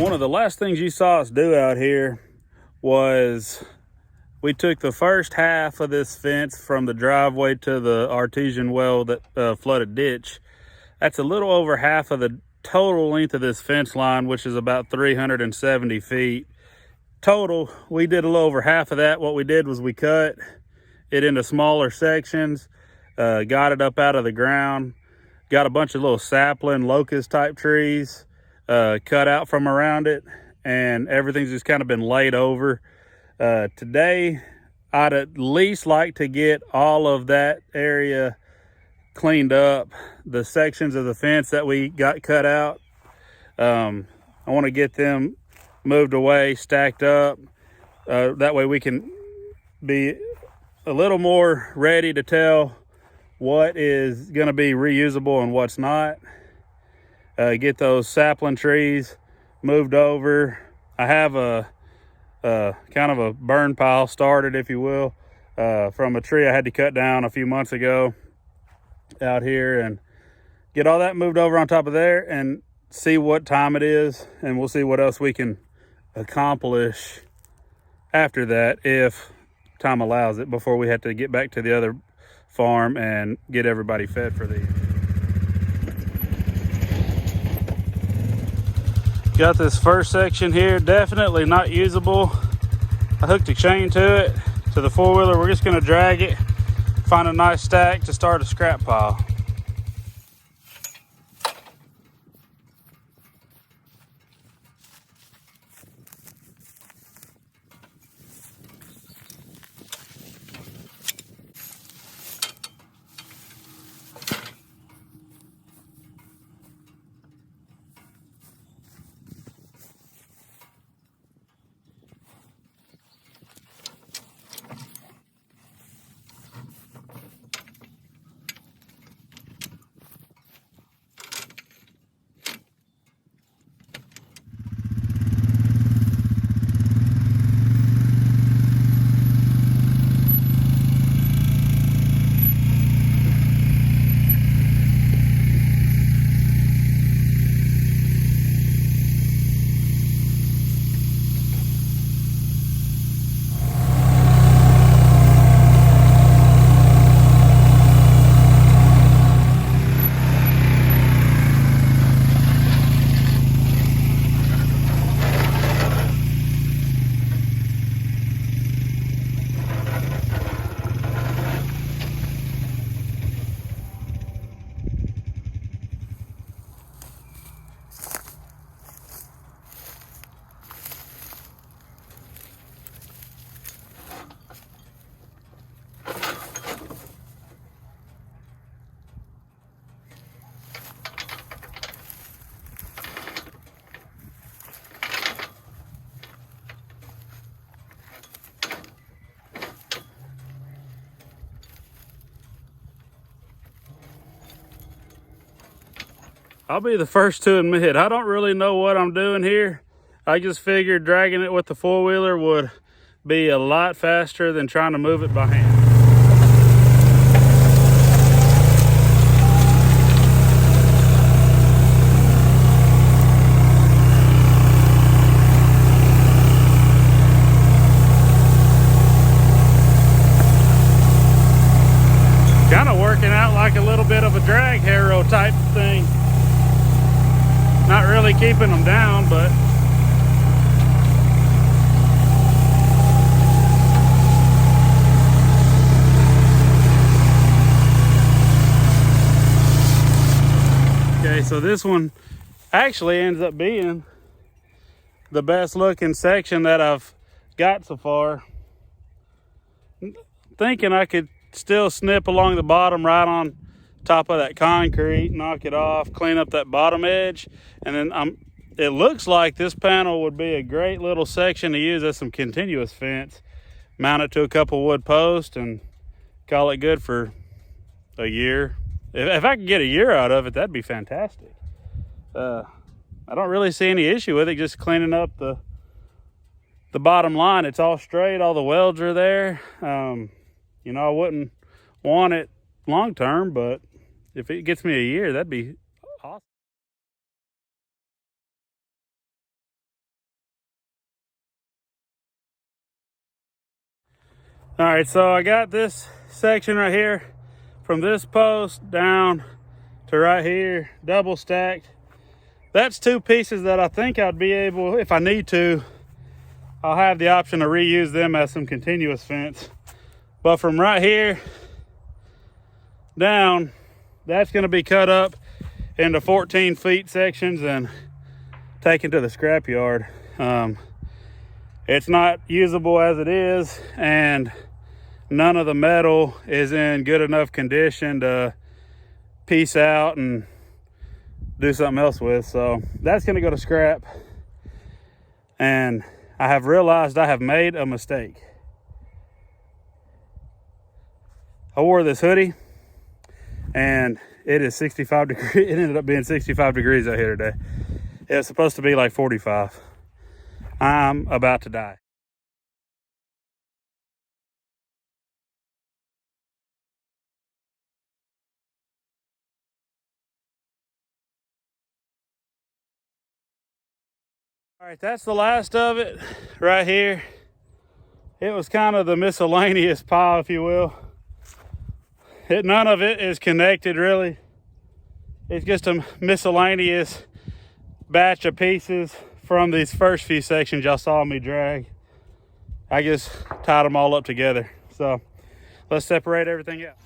One of the last things you saw us do out here was we took the first half of this fence from the driveway to the artesian well that flooded ditch. That's a little over half of the total length of this fence line, which is about 370 feet. Total, we did a little over half of that. What we did was we cut it into smaller sections, got it up out of the ground, got a bunch of little sapling, locust type trees cut out from around it, and everything's just kind of been laid over. Today, I'd at least like to get all of that area cleaned up, the sections of the fence that we got cut out. I want to get them moved away, stacked up. That way we can be a little more ready to tell what is going to be reusable and what's not. Get those sapling trees moved over. I have a kind of a burn pile started, if you will, from a tree I had to cut down a few months ago out here, and get all that moved over on top of there and see what time it is, and we'll see what else we can accomplish after that, if time allows it, before we have to get back to the other farm and get everybody fed for these. Got this first section here, definitely not usable. I hooked a chain to it, to the four-wheeler. We're just gonna drag it, find a nice stack to start a scrap pile. I'll be the first to admit, I don't really know what I'm doing here. I just figured dragging it with the four-wheeler would be a lot faster than trying to move it by hand. Kind of working out like a little bit of a drag harrow type thing. Not really keeping them down, but okay, so this one actually ends up being the best looking section that I've got so far. Thinking I could still snip along the bottom right on top of that concrete, knock it off, clean up that bottom edge, and then it looks like this panel would be a great little section to use as some continuous fence. Mount it to a couple wood posts and call it good for a year. If I could get a year out of it, that'd be fantastic. I don't really see any issue with it, just cleaning up the bottom line. It's all straight, all the welds are there. You know, I wouldn't want it long term, but if it gets me a year, that'd be awesome. All right, so I got this section right here from this post down to right here, double stacked. That's two pieces that I think I'd be able, if I need to, I'll have the option to reuse them as some continuous fence. But from right here down, that's gonna be cut up into 14 feet sections and taken to the scrap yard. It's not usable as it is, and none of the metal is in good enough condition to piece out and do something else with. So that's gonna go to scrap. And I have realized I have made a mistake. I wore this hoodie and it is 65 degrees. It ended up being 65 degrees out here today. It was supposed to be like 45. I'm about to die. All right, that's the last of it right here. It was kind of the miscellaneous pile, if you will. None of it is connected really. It's just a miscellaneous batch of pieces from these first few sections y'all saw me drag. I just tied them all up together. So let's separate everything out.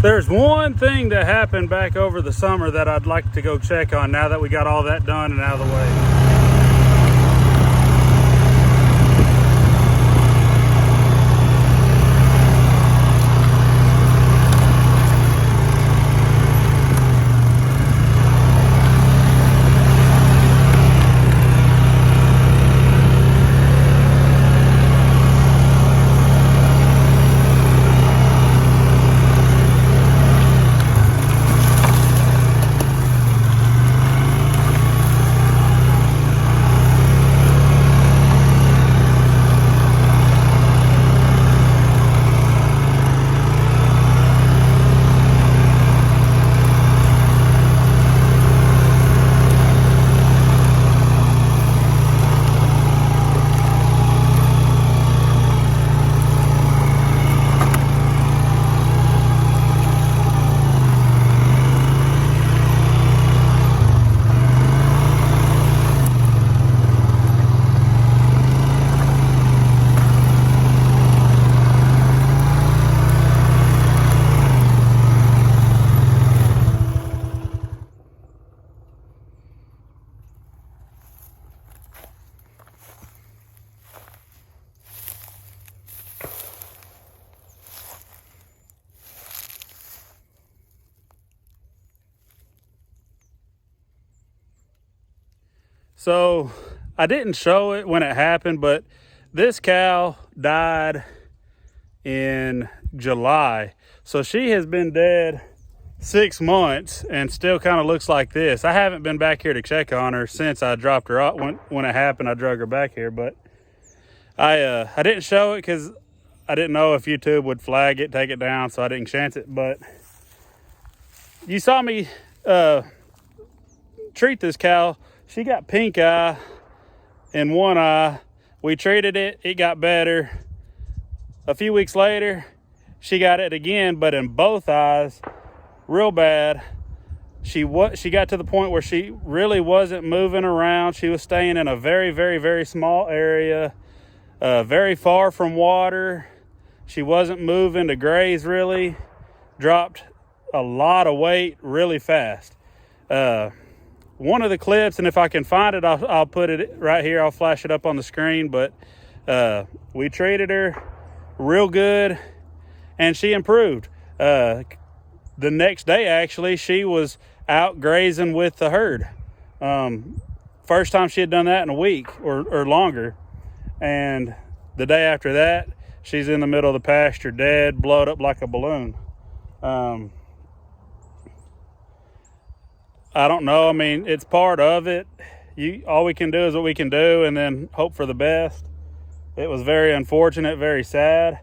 There's one thing that happened back over the summer that I'd like to go check on now that we got all that done and out of the way. So I didn't show it when it happened, but this cow died in July. So she has been dead 6 months and still kind of looks like this. I haven't been back here to check on her since I dropped her off. When it happened, I drug her back here, but I didn't show it because I didn't know if YouTube would flag it, take it down, so I didn't chance it. But you saw me treat this cow. She got pink eye in one eye. We treated it, it got better. A few weeks later, she got it again, but in both eyes, real bad. She got to the point where she really wasn't moving around. She was staying in a very, very, very small area, very far from water. She wasn't moving to graze really. Dropped a lot of weight really fast. One of the clips, and if I can find it, I'll put it right here. I'll flash it up on the screen, but we treated her real good and she improved. The next day, actually, she was out grazing with the herd. First time she had done that in a week or longer. And the day after that, she's in the middle of the pasture, dead, blowed up like a balloon. I don't know. I mean, it's part of it. All we can do is what we can do and then hope for the best. It was very unfortunate, very sad.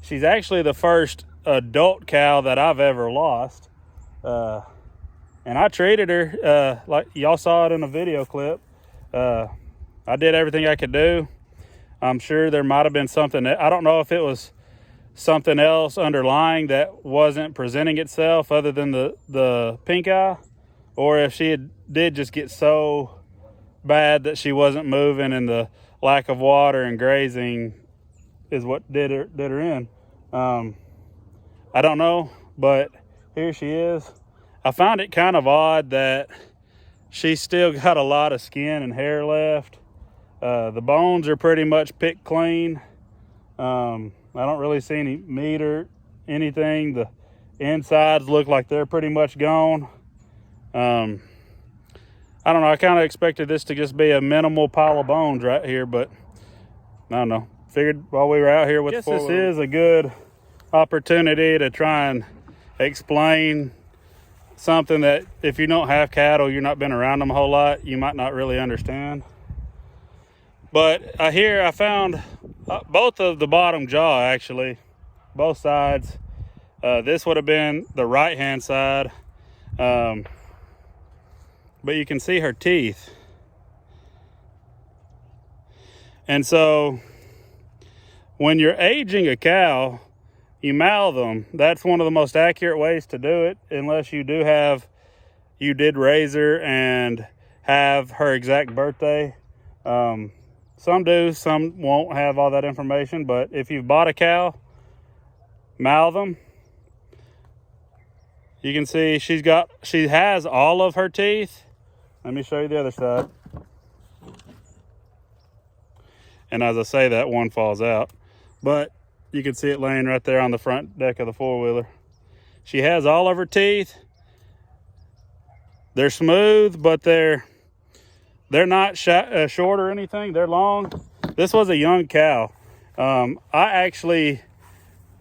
She's actually the first adult cow that I've ever lost. And I treated her like y'all saw it in a video clip. I did everything I could do. I'm sure there might have been something. I don't know if it was something else underlying that wasn't presenting itself other than the pink eye, or if she did just get so bad that she wasn't moving and the lack of water and grazing is what did her in. I don't know, but here she is. I found it kind of odd that she's still got a lot of skin and hair left. The bones are pretty much picked clean. I don't really see any meat or anything. The insides look like they're pretty much gone. I don't know. I kind of expected this to just be a minimal pile of bones right here, but I don't know. Figured while we were out here with the four-wheeler, this is a good opportunity to try and explain something that if you don't have cattle, you're not been around them a whole lot, you might not really understand. But I found both of the bottom jaw, actually, both sides. This would have been the right-hand side. But you can see her teeth. And so when you're aging a cow, you mouth them. That's one of the most accurate ways to do it, unless you did raise her and have her exact birthday. Some do, some won't have all that information, but if you've bought a cow, mouth them. You can see she has all of her teeth. Let me show you the other side. And as I say that, one falls out. But you can see it laying right there on the front deck of the four-wheeler. She has all of her teeth. They're smooth, but they're not short or anything. They're long. This was a young cow. I actually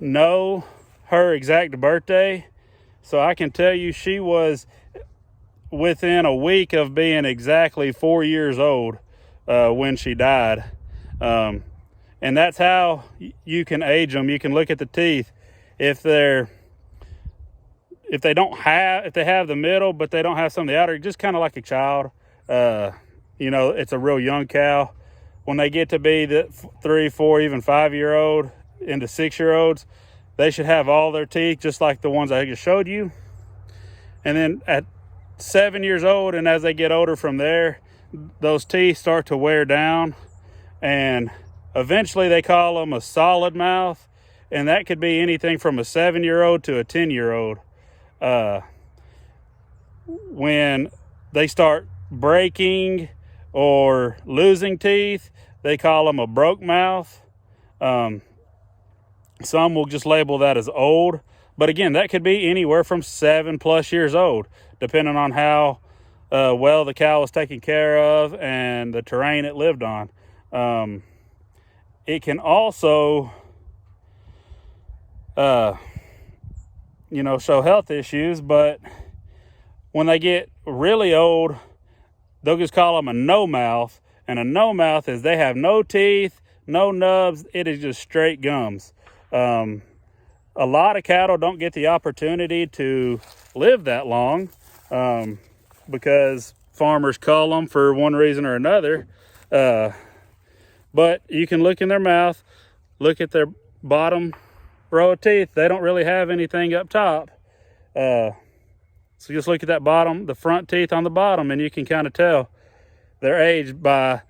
know her exact birthday, so I can tell you she was within a week of being exactly 4 years old when she died. And that's how you can age them. You can look at the teeth. If they have the middle, but they don't have some of the outer, just kind of like a child. It's a real young cow. When they get to be the 3, 4, even 5-year-old into 6-year-olds, they should have all their teeth, just like the ones I just showed you. And then at 7 years old, and as they get older from there, those teeth start to wear down, and eventually they call them a solid mouth, and that could be anything from a 7-year-old to a 10-year-old. When they start breaking or losing teeth, they call them a broke mouth. Some will just label that as old, but again, that could be anywhere from 7+ years old, depending on how well the cow was taken care of and the terrain it lived on. It can also show health issues, but when they get really old, they'll just call them a no mouth. And a no mouth is they have no teeth, no nubs. It is just straight gums. A lot of cattle don't get the opportunity to live that long because farmers cull them for one reason or another. But you can look in their mouth, look at their bottom row of teeth. They don't really have anything up top. So just look at that bottom, the front teeth on the bottom, and you can kind of tell their age by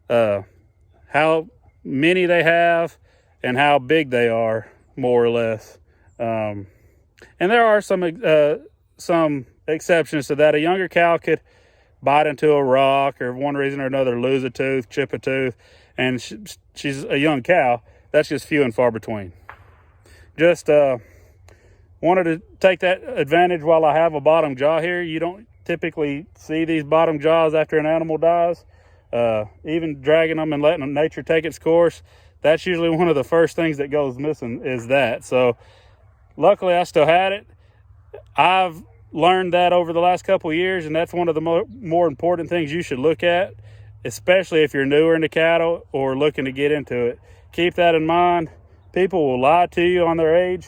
how many they have and how big they are, more or less. And there are some exceptions to that. A younger cow could bite into a rock or one reason or another lose a tooth, chip a tooth, and she's a young cow. That's just few and far between. Just wanted to take that advantage while I have a bottom jaw here. You don't typically see these bottom jaws after an animal dies. Even dragging them and letting nature take its course, that's usually one of the first things that goes missing is that. So luckily I still had it. I've learned that over the last couple of years, and that's one of the more important things you should look at, especially if you're newer into cattle or looking to get into it. Keep that in mind. People will lie to you on their age,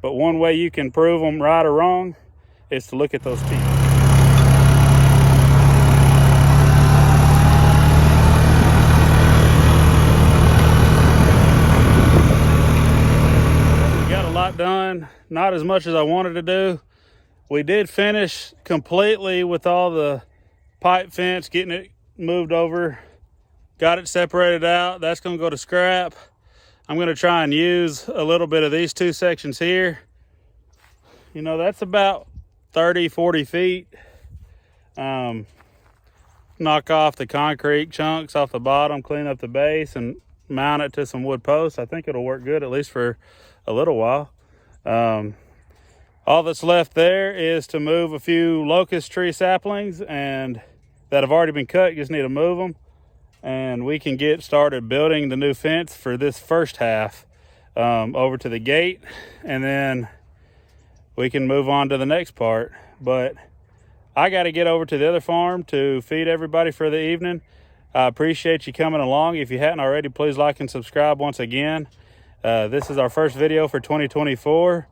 but one way you can prove them right or wrong is to look at those teeth. Done, not as much as I wanted to do. We did finish completely with all the pipe fence, getting it moved over, got it separated out. That's going to go to scrap. I'm going to try and use a little bit of these two sections here. That's about 30-40 feet. Knock off the concrete chunks off the bottom, clean up the base, and mount it to some wood posts. I think it'll work good, at least for a little while. All that's left there is to move a few locust tree saplings and that have already been cut. You just need to move them, and we can get started building the new fence for this first half over to the gate, and then we can move on to the next part. But I got to get over to the other farm to feed everybody for the evening. I appreciate you coming along. If you hadn't already, please like and subscribe once again. This is our first video for 2024,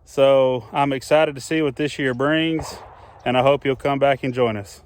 so I'm excited to see what this year brings, and I hope you'll come back and join us.